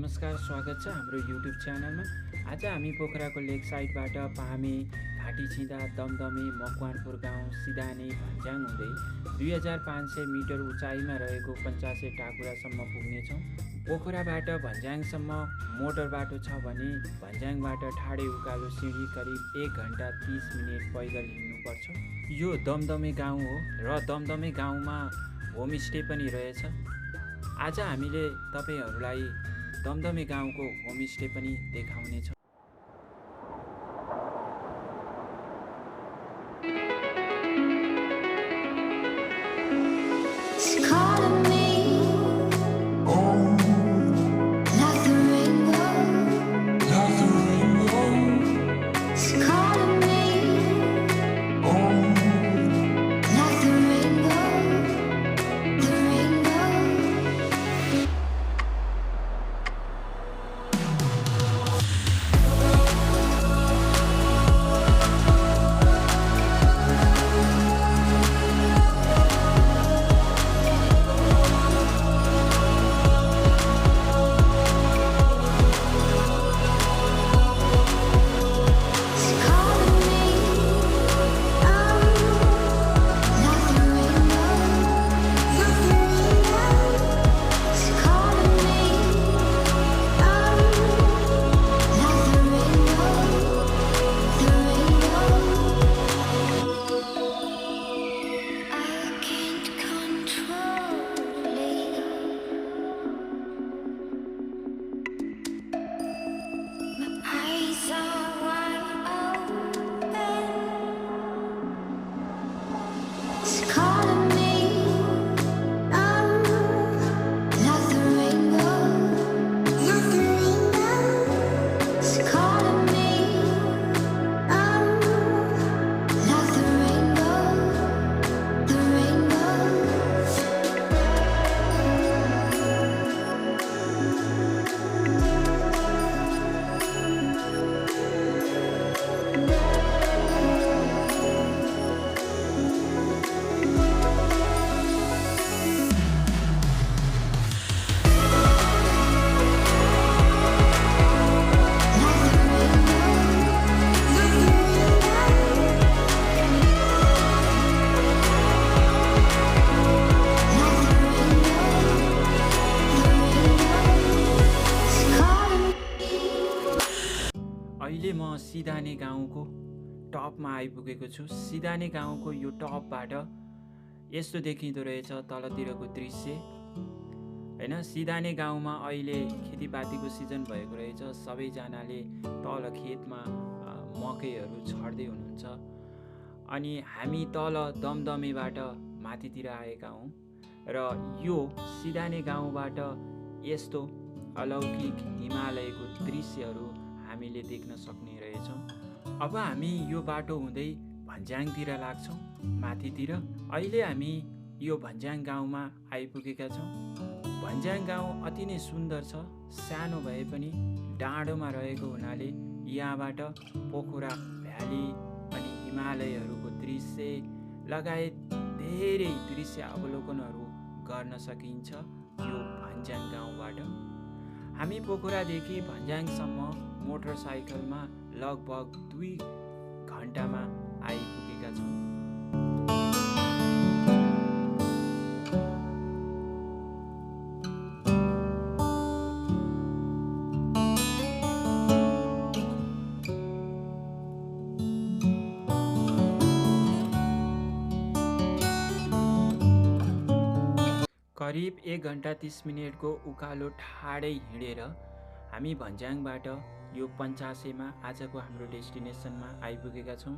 नमस्कार, स्वागत छ हाम्रो युट्युब च्यानलमा। आज हामी पोखराको लेक साइडबाट पामे, घाटिछिना, दमदमे, मकवानपुर गाउँ, सिधाने भन्ज्याङ हुँदै 2500 मिटर उचाइमा रहेको पञ्चासे टाकुरासम्म पुग्नेछौँ। पोखराबाट भन्ज्याङसम्म मोटर बाटो छ भने भन्ज्याङबाट ठाडे उकालो सिँढी करिब 1 घण्टा 30 मिनट पैदल हिँड्नुपर्छ। यो दमदमे गाउँ हो र दमदमे गाउँमा होमस्टे पनि रहेछ। आज हामीले तपाईहरुलाई दमदमे गाउँको होमस्टे पनि देखाउने छौं। अहिले म सिधाने गाउँको टपमा आइपुगेको छु। सिधाने गाउँको यो टपबाट यस्तो देखिँदो रहेछ तलतिरको दृश्य हैन। सिधाने गाउँमा अहिले खेतीपातीको सिजन भएको रहेछ। सबैजनाले तल खेतमा मकैहरू छर्दै हुनुहुन्छ। अनि हामी तल दमदमेबाट माथितिर आएका हौं र यो सिधाने गाउँबाट यस्तो अलौकिक हिमालयको दृश्यहरू हामीले देख्न सक्ने रहेछौँ। अब हामी यो बाटो हुँदै भन्ज्याङतिर लाग्छौँ माथितिर। अहिले हामी यो भन्ज्याङ गाउँमा आइपुगेका छौँ। भन्ज्याङ गाउँ अति नै सुन्दर छ। सानो भए पनि डाँडोमा रहेको हुनाले यहाँबाट पोखरा भ्याली अनि हिमालयहरूको दृश्य लगायत धेरै दृश्य अवलोकनहरू गर्न सकिन्छ यो भन्ज्याङ गाउँबाट। हामी पोखरादेखि भन्ज्याङसम्म मोटरसाइकलमा लगभग 2 घण्टामा आइपुगेका छौँ। करिब 1 घण्टा 30 मिनटको उकालो ठाडै हिँडेर हामी भन्ज्याङबाट यो पञ्चासेमा आजको हाम्रो डेस्टिनेसनमा आइपुगेका छौँ।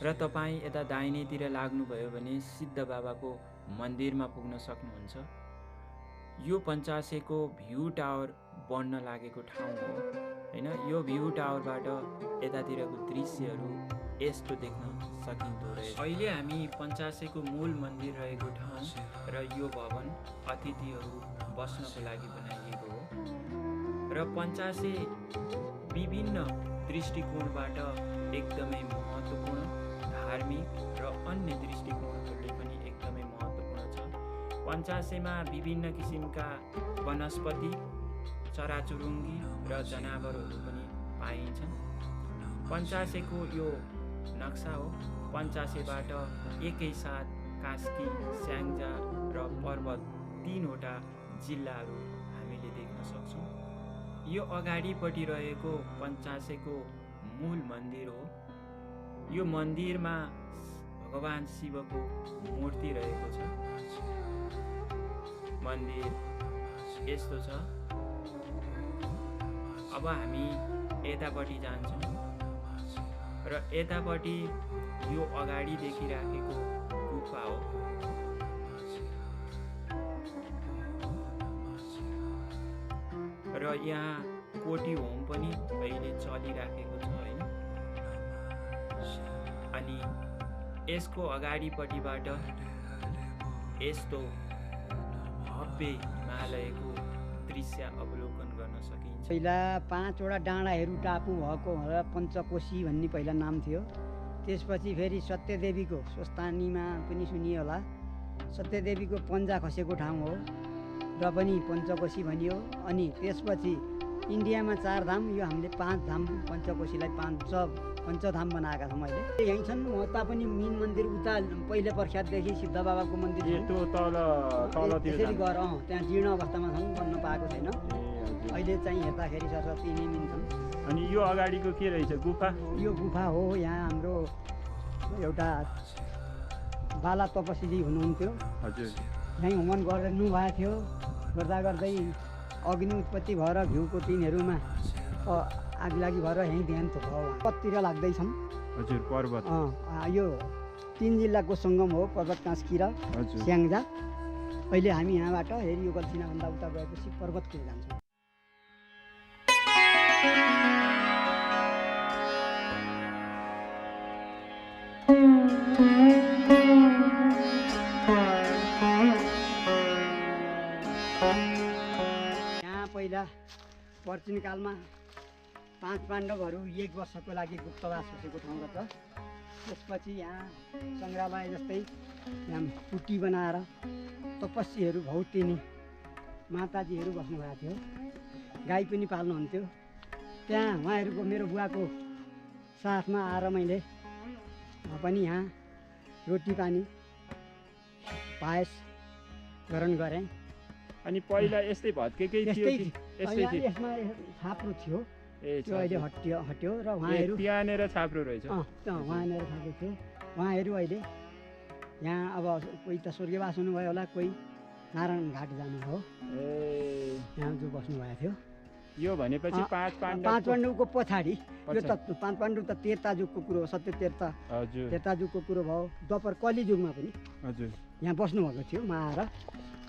र तपाईँ यता दाहिनेतिर लाग्नुभयो भने सिद्ध बाबाको मन्दिरमा पुग्न सक्नुहुन्छ। यो पञ्चासेको भ्यू टावर बन्न लागेको ठाउँ हो हैन। यो भ्यू टावरबाट यतातिरको दृश्यहरू यस्तो देख्न सकिँदो रहेछ। अहिले हामी पञ्चासेको मूल मन्दिर रहेको ठाउँ र यो भवन अतिथिहरू बस्नको लागि बनाइएको हो। र पञ्चासे विभिन्न दृष्टिकोणबाट एकदमै महत्त्वपूर्ण, धार्मिक र अन्य दृष्टिकोणहरूले पनि एकदमै महत्त्वपूर्ण छ। पञ्चासेमा विभिन्न किसिमका वनस्पति चराचुरुङ्गी र जनावरहरू पनि पाइन्छन्। पञ्चासेको यो नक्सा हो। पञ्चासेबाट एकैसाथ कास्की, स्याङ्जा र पर्वत 3वटा जिल्लाहरू हामीले देख्न सक्छौँ। यो अगाडिपट्टि रहेको पञ्चासेको मूल मन्दिर हो। यो मन्दिरमा भगवान शिवको मूर्ति रहेको छ। मन्दिर यस्तो छ। अब हामी यतापट्टि जान्छौँ र यतापट्टि यो अगाडि देखिराखेको गुफा हो। र यहाँ कोटी होम पनि अहिले चलिराखेको छ हैन। अनि यसको अगाडिपट्टिबाट यस्तो भव्य हिमालयको दृश्य अवलोकन गर्न सकिन्छ। पहिला 5वटा डाँडाहरू टापु भएको होला, पञ्चकोशी भन्ने पहिला नाम थियो। त्यसपछि फेरि सत्यदेवीको स्वस्तानीमा पनि सुनियो होला, सत्यदेवीको पन्जा खसेको ठाउँ हो र पनि पञ्चकोशी भनियो। अनि त्यसपछि इन्डियामा 4 धाम, यो हामीले 5 धाम, पञ्चकोशीलाई पञ्चधाम बनाएका छौँ अहिले। यहीँ छन्। उता पनि मेन मन्दिर उता पहिले प्रख्यातदेखि सिद्ध बाबाको मन्दिर त्यसरी गर त्यहाँ जीर्ण अवस्थामा छन्, बन्न पाएको छैन। अहिले चाहिँ हेर्दाखेरि सरस्वती नै मेन छन्। अनि यो अगाडिको के रहेछ? गुफा? यो गुफा हो। यहाँ हाम्रो एउटा बाला तपस्वी हुनुहुन्थ्यो। हजुर। यहीँ होमन गर्नु भएको थियो। गर्दा गर्दै अग्नि उत्पत्ति भएर घिउको टिनहरूमा आग लागि भएर यहीँ देहान्त भयो। पर्वततिर लाग्दैछन्। हजुर, पर्वत। यो 3 जिल्लाको सङ्गम हो, पर्वत, कास्की र स्याङ्जा। अहिले हामी यहाँबाट हेरी यो गल्छिनाभन्दा उता गएपछि पर्वततिर जान्छौँ। यहाँ पहिला प्राचीन कालमा 5 पाण्डवहरू 1 वर्षको लागि गुप्तवास बसेको ठाउँ रहेछ। त्यसपछि यहाँ सङ्ग्रहालय जस्तै यहाँ कुटी बनाएर तपस्वीहरू, भौतिनी माताजीहरू बस्नुभएको थियो। गाई पनि पाल्नुहुन्थ्यो। त्यहाँ उहाँहरूको मेरो बुवाको साथमा आएर मैले पनि यहाँ रोटी पानी पायस ग्रहण गरेँ। अनि पहिला यस्तै भत्केकै थियो कि यस्तै थियो? यसमा छाप्रो थियो, त्यो अहिले हट्यो र उहाँहरू त्यहाँनिर छाप्रो रहेछ। उहाँनिर छाप्रो थियो। उहाँहरू अहिले यहाँ अब कोही त स्वर्गवास हुनुभयो होला, कोही नारायण घाट जानुभयो। यहाँ जो बस्नुभएको थियो। यो भनेपछि 5 पाण्डवको पछाडि यो त 5 पाण्डव त त्रेतायुगको कुरो हो। सत्य त्रेतायुगको कुरो भयो। द्वापर कलियुगमा पनि यहाँ बस्नुभएको थियो। म आएर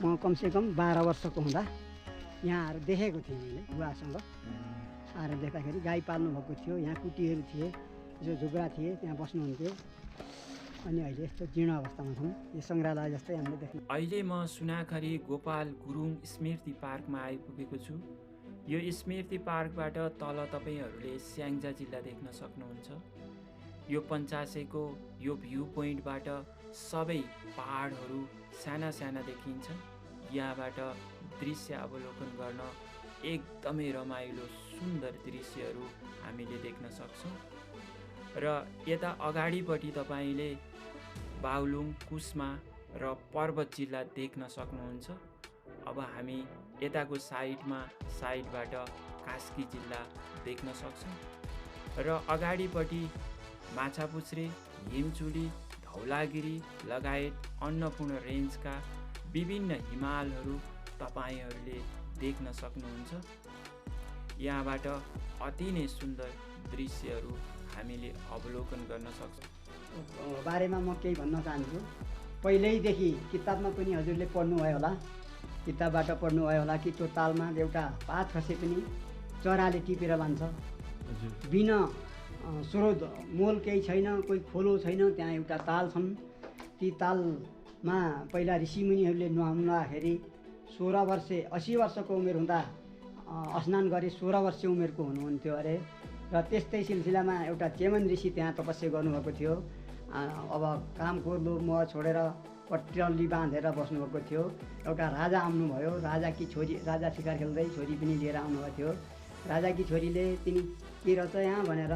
म कमसेकम 12 वर्षको हुँदा यहाँ आएर देखेको थिएँ। मैले बुवासँग आएर देख्दाखेरि गाई पाल्नुभएको थियो। यहाँ कुटीहरू थिए, जो झुग्रा थिए, त्यहाँ बस्नुहुन्थ्यो। अनि अहिले यस्तो जीर्ण अवस्थामा छौँ। यो सङ्ग्रहालय जस्तै हामीले देख्यौँ। अहिले म सुनाखरी गोपाल गुरुङ स्मृति पार्कमा आइपुगेको छु। यो स्मृति पार्कबाट तल तपाईँहरूले स्याङ्जा जिल्ला देख्न सक्नुहुन्छ। यो पञ्चासेको यो भ्यू पोइन्टबाट सबै पहाडहरू साना साना देखिन्छ। यहाँबाट दृश्य अवलोकन गर्न एकदमै रमाइलो सुन्दर दृश्यहरू हामीले देख्न सक्छौँ। र यता अगाडिपट्टि तपाईँले बागलुङ, कुस्मा र पर्वत जिल्ला देख्न सक्नुहुन्छ। अब हामी यताको साइडबाट कास्की जिल्ला देख्न सक्छौँ। र अगाडिपट्टि माछापुच्छ्रे, हिमचुली, धौलागिरी लगायत अन्नपूर्ण रेन्जका विभिन्न हिमालहरू तपाईँहरूले देख्न सक्नुहुन्छ। यहाँबाट अति नै सुन्दर दृश्यहरू हामीले अवलोकन गर्न सक्छौँ। बारेमा म केही भन्न चाहन्छु। पहिल्यैदेखि किताबमा पनि हजुरले पढ्नुभयो होला, किताबबाट पढ्नुभयो होला कि त्यो तालमा एउटा पात खसे पनि चराले टिपेर लान्छ। बिना स्रोत मोल केही छैन, कोही खोलो छैन, त्यहाँ एउटा ताल छन्। ती तालमा पहिला ऋषिमुनिहरूले नुहाउँदाखेरि 16 वर्ष 80 वर्षको उमेर हुँदा स्नान गरे 16 वर्ष उमेरको हुनुहुन्थ्यो अरे। र त्यस्तै सिलसिलामा एउटा चेमन ऋषि त्यहाँ तपस्या गर्नुभएको थियो। अब कामको लोभमा छोडेर पट्टली बाँधेर बस्नुभएको थियो। एउटा राजा आउनुभयो, राजाकी छोरी, राजा शिकार खेल्दै छोरी पनि लिएर आउनुभएको थियो। राजाकी छोरीले तिमी के रहेछ यहाँ भनेर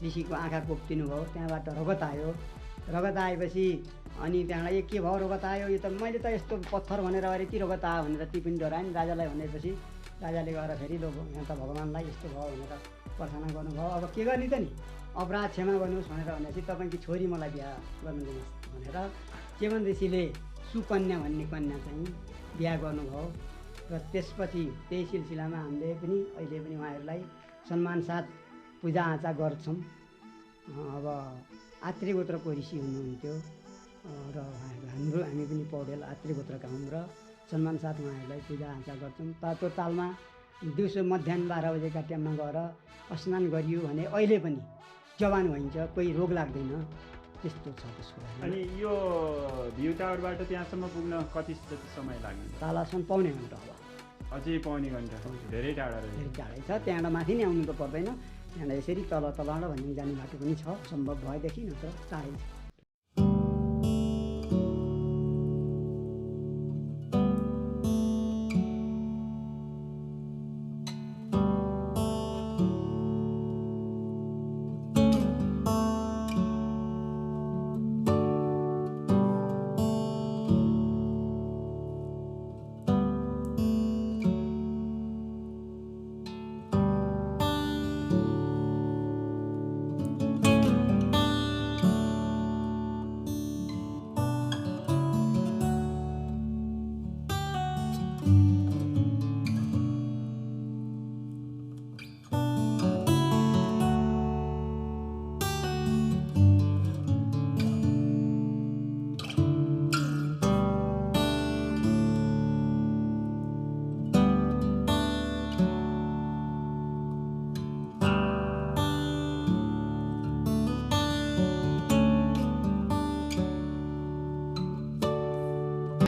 ऋषिको आँखा कोप्टिनु भयो। त्यहाँबाट रगत आयो। रगत आएपछि अनि त्यहाँबाट के भयो रगत आयो, यो त मैले त यस्तो पत्थर भनेर अरे के रगत आयो भनेर ती पनि डरायो नि राजालाई। भनेपछि राजाले गएर फेरि लो यहाँ त भगवान्लाई यस्तो भयो भनेर प्रार्थना गर्नुभयो। अब के गर्ने त नि, अपराध क्षमा गर्नुहोस् भनेर भनेपछि तपाईँकी छोरी मलाई बिहा गर्नु दिनुहोस् भनेर चेवन ऋषिले सुकन्या भन्ने कन्या चाहिँ बिहा गर्नुभयो। र त्यसपछि त्यही सिलसिलामा हामीले पनि अहिले पनि उहाँहरूलाई सम्मान साथ पूजाआजा गर्छौँ। अब आत्री गोत्रको ऋषि हुनुहुन्थ्यो र हामी पनि पौडेल आत्री गोत्रका हौँ र सम्मान साथ उहाँहरूलाई पूजाआजा गर्छौँ। त्यो तालमा दिउँसो मध्याह 12 बजेका टाइममा गएर स्नान गरियो भने अहिले पनि जवान भइन्छ, कोही रोग लाग्दैन, त्यस्तो छ त्यसको। अनि यो भ्यू टावरबाट त्यहाँसम्म पुग्न कति जति समय लाग्ने? तालासम्म पाउने घन्टा होला, अझै पाउने घन्टा, धेरै टाढा रहेछ। धेरै टाढै छ, त्यहाँबाट माथि नै आउनु त पर्दैन, त्यहाँबाट यसरी तल तलबाट भन्ने जाने बाटो पनि छ सम्भव भएदेखि, नत्र टाढै छ।